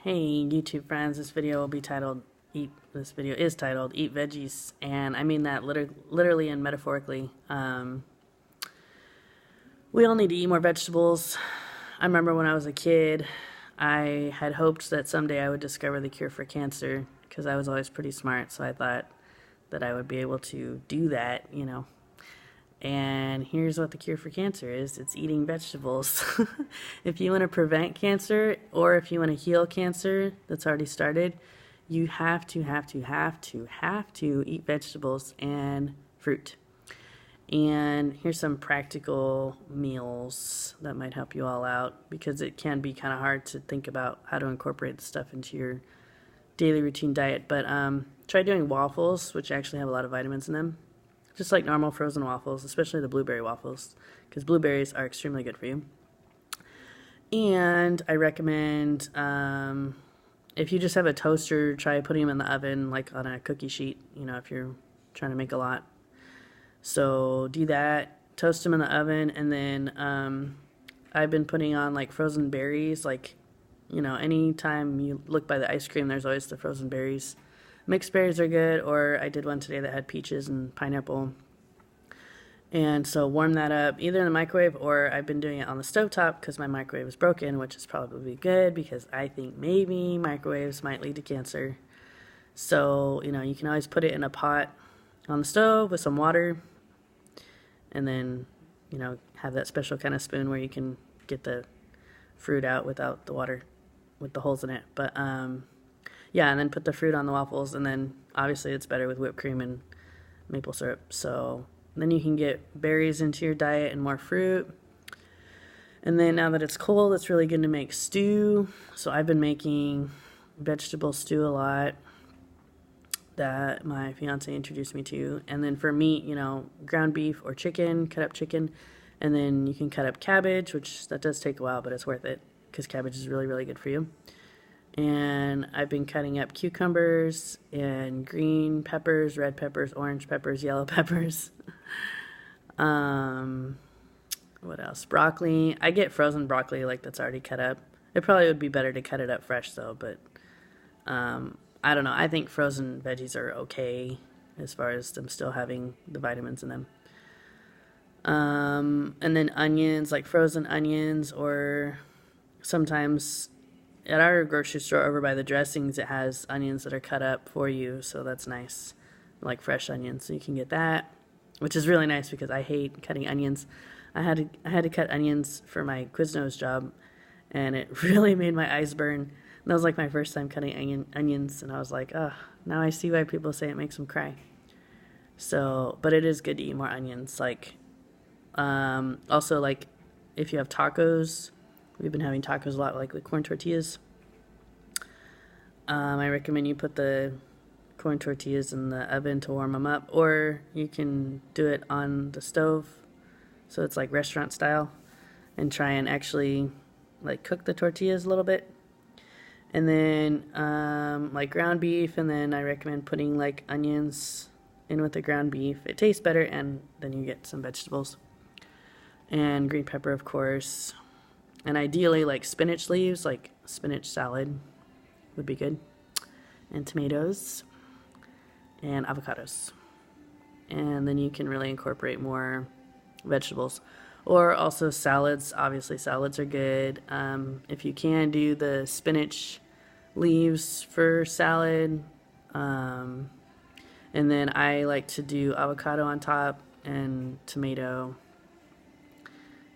Hey YouTube friends, this video is titled Eat Veggies, and I mean that literally and metaphorically. We all need to eat more vegetables. I remember when I was a kid, I had hoped that someday I would discover the cure for cancer because I was always pretty smart, so I thought that I would be able to do that. And here's what the cure for cancer is. It's eating vegetables. If you want to prevent cancer or if you want to heal cancer that's already started, you have to eat vegetables and fruit. And here's some practical meals that might help you all out because it can be kind of hard to think about how to incorporate the stuff into your daily routine diet. But try doing waffles, which actually have a lot of vitamins in them. Just like normal frozen waffles, especially the blueberry waffles, because blueberries are extremely good for you. And I recommend, if you just have a toaster, try putting them in the oven, like on a cookie sheet, if you're trying to make a lot. So do that, toast them in the oven, and then I've been putting on like frozen berries, anytime you look by the ice cream, there's always the frozen berries. Mixed berries are good, or I did one today that had peaches and pineapple. And so warm that up either in the microwave or I've been doing it on the stovetop because my microwave is broken, which is probably good because I think maybe microwaves might lead to cancer. So, you can always put it in a pot on the stove with some water and then, have that special kind of spoon where you can get the fruit out without the water with the holes in it. But, yeah, and then put the fruit on the waffles, and then obviously it's better with whipped cream and maple syrup. So then you can get berries into your diet and more fruit. And then now that it's cold, it's really good to make stew. So I've been making vegetable stew a lot that my fiance introduced me to. And then for meat, ground beef or chicken, cut up chicken. And then you can cut up cabbage, which that does take a while, but it's worth it because cabbage is really, really good for you. And I've been cutting up cucumbers and green peppers, red peppers, orange peppers, yellow peppers. What else? Broccoli. I get frozen broccoli that's already cut up. It probably would be better to cut it up fresh though, but I don't know. I think frozen veggies are okay as far as them still having the vitamins in them. And then onions, like frozen onions, or sometimes at our grocery store over by the dressings, it has onions that are cut up for you, so that's nice, like fresh onions, so you can get that, which is really nice because I hate cutting onions. I had to cut onions for my Quiznos job, and it really made my eyes burn. And that was like my first time cutting onions, and I was like, oh, now I see why people say it makes them cry. So, but it is good to eat more onions. Also, like if you have tacos. We've been having tacos a lot, like with corn tortillas. I recommend you put the corn tortillas in the oven to warm them up, or you can do it on the stove, so it's like restaurant style, and try and actually cook the tortillas a little bit. And then like ground beef, and then I recommend putting onions in with the ground beef. It tastes better, and then you get some vegetables. And green pepper, of course. And ideally, spinach leaves, spinach salad would be good. And tomatoes and avocados. And then you can really incorporate more vegetables. Or also salads. Obviously, salads are good. If you can, do the spinach leaves for salad. And then I like to do avocado on top and tomato.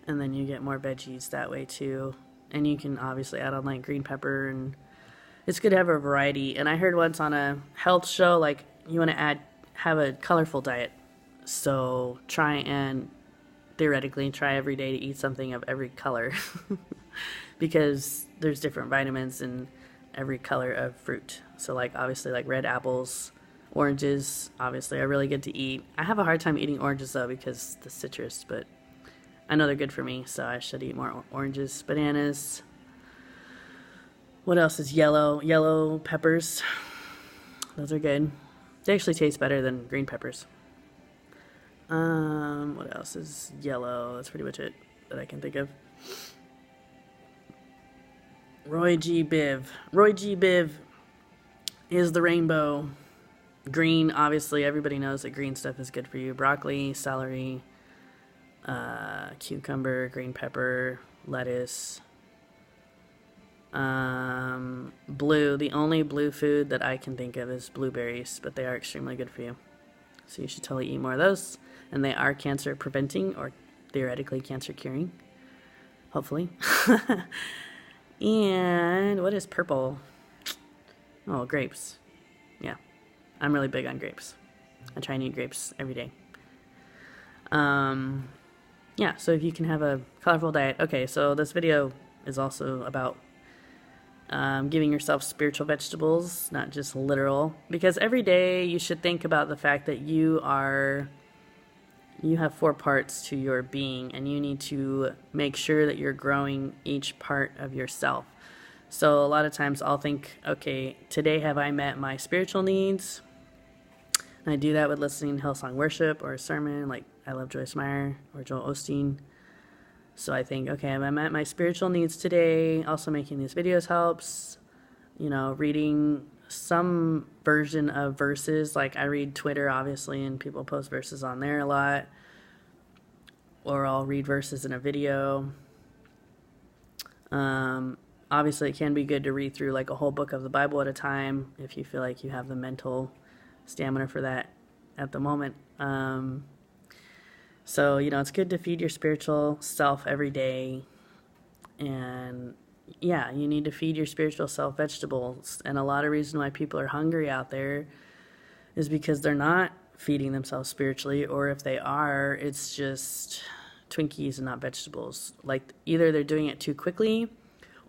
And then you get more veggies that way too. And you can obviously add on green pepper, and it's good to have a variety. And I heard once on a health show, you want to have a colorful diet. So try and theoretically try every day to eat something of every color because there's different vitamins in every color of fruit. So obviously red apples, oranges obviously are really good to eat. I have a hard time eating oranges though because the citrus, but I know they're good for me, so I should eat more oranges. Bananas. What else is yellow? Yellow peppers. Those are good. They actually taste better than green peppers. What else is yellow? That's pretty much it that I can think of. Roy G. Biv. Roy G. Biv is the rainbow. Green, obviously, everybody knows that green stuff is good for you. Broccoli, celery, cucumber, green pepper, lettuce. Blue, the only blue food that I can think of is blueberries, but they are extremely good for you. So you should totally eat more of those. And they are cancer preventing or theoretically cancer curing. Hopefully. And what is purple? Oh, grapes. Yeah. I'm really big on grapes. I try and eat grapes every day. Yeah, so if you can have a colorful diet. Okay, so this video is also about giving yourself spiritual vegetables, not just literal. Because every day you should think about the fact that you have 4 parts to your being, and you need to make sure that you're growing each part of yourself. So a lot of times I'll think, okay, today have I met my spiritual needs? And I do that with listening to Hillsong Worship or a sermon, like I love Joyce Meyer or Joel Osteen. So I think, okay, have I met my spiritual needs today? Also making these videos helps. You know, reading some version of verses, like I read Twitter, obviously, and people post verses on there a lot. Or I'll read verses in a video. Obviously, it can be good to read through like a whole book of the Bible at a time if you feel like you have the mental stamina for that at the moment. So, you know, it's good to feed your spiritual self every day. And yeah, you need to feed your spiritual self vegetables. And a lot of reason why people are hungry out there is because they're not feeding themselves spiritually, or if they are, it's just Twinkies and not vegetables. Like either they're doing it too quickly,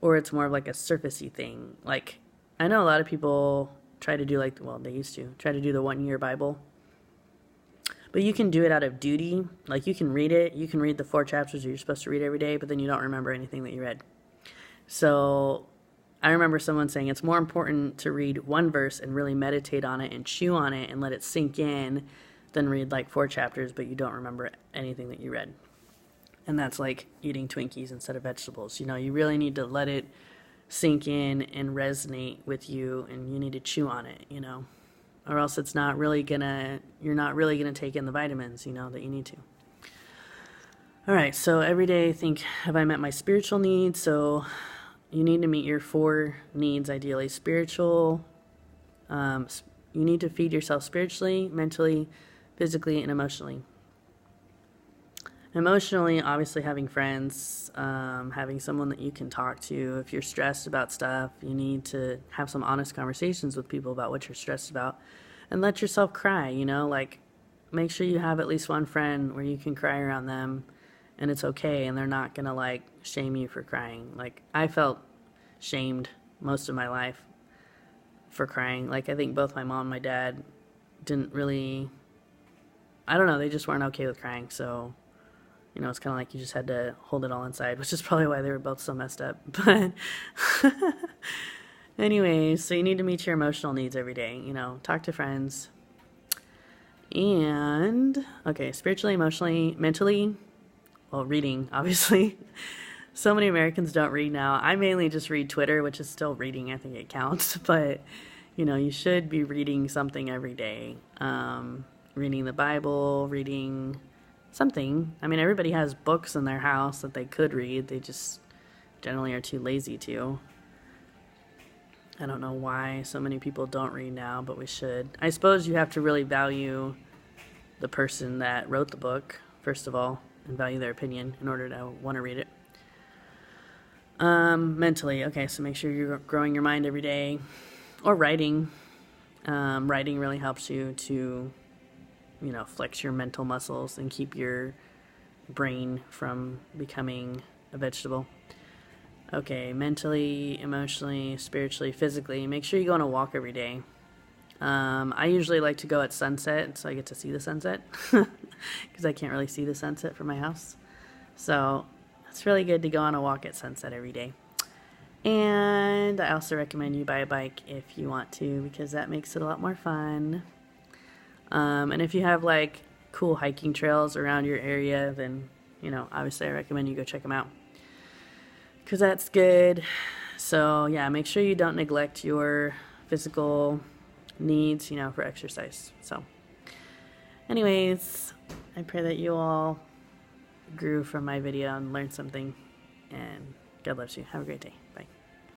or it's more of like a surfacey thing. Like I know a lot of people try to do like, well, they used to try to do the 1-year Bible, but you can do it out of duty. Like you can read it, you can read the 4 chapters that you're supposed to read every day, but then you don't remember anything that you read. So I remember someone saying it's more important to read 1 verse and really meditate on it and chew on it and let it sink in than read like 4 chapters, but you don't remember anything that you read. And that's like eating Twinkies instead of vegetables. You know, you really need to let it sink in and resonate with you, and you need to chew on it, you know, or else you're not really gonna take in the vitamins, you know, that you need to. All right, so every day think, have I met my spiritual needs? So you need to meet your 4 needs, ideally spiritual. You need to feed yourself spiritually, mentally, physically, and emotionally. Emotionally, obviously having friends, having someone that you can talk to. If you're stressed about stuff, you need to have some honest conversations with people about what you're stressed about, and let yourself cry, you know, like make sure you have at least one friend where you can cry around them and it's okay, and they're not gonna like shame you for crying. Like I felt shamed most of my life for crying. Like I think both my mom and my dad didn't really, I don't know, they just weren't okay with crying. So, you know, it's kind of like you just had to hold it all inside, which is probably why they were both so messed up. But anyways, so you need to meet your emotional needs every day, you know, talk to friends. And, okay, spiritually, emotionally, mentally, well, reading, obviously. So many Americans don't read now. I mainly just read Twitter, which is still reading. I think it counts. But, you know, you should be reading something every day. Reading the Bible, reading something. I mean, everybody has books in their house that they could read. They just generally are too lazy to. I don't know why so many people don't read now, but we should. I suppose you have to really value the person that wrote the book, first of all, and value their opinion in order to want to read it. Mentally, okay, so make sure you're growing your mind every day, or writing. Writing really helps you to, you know, flex your mental muscles and keep your brain from becoming a vegetable. Okay, mentally, emotionally, spiritually, physically, make sure you go on a walk every day. I usually like to go at sunset, so I get to see the sunset, because I can't really see the sunset from my house. So it's really good to go on a walk at sunset every day. And I also recommend you buy a bike if you want to, because that makes it a lot more fun. And if you have like cool hiking trails around your area, then, you know, obviously I recommend you go check them out, because that's good. So yeah, make sure you don't neglect your physical needs, for exercise. So anyways, I pray that you all grew from my video and learned something, and God loves you. Have a great day. Bye.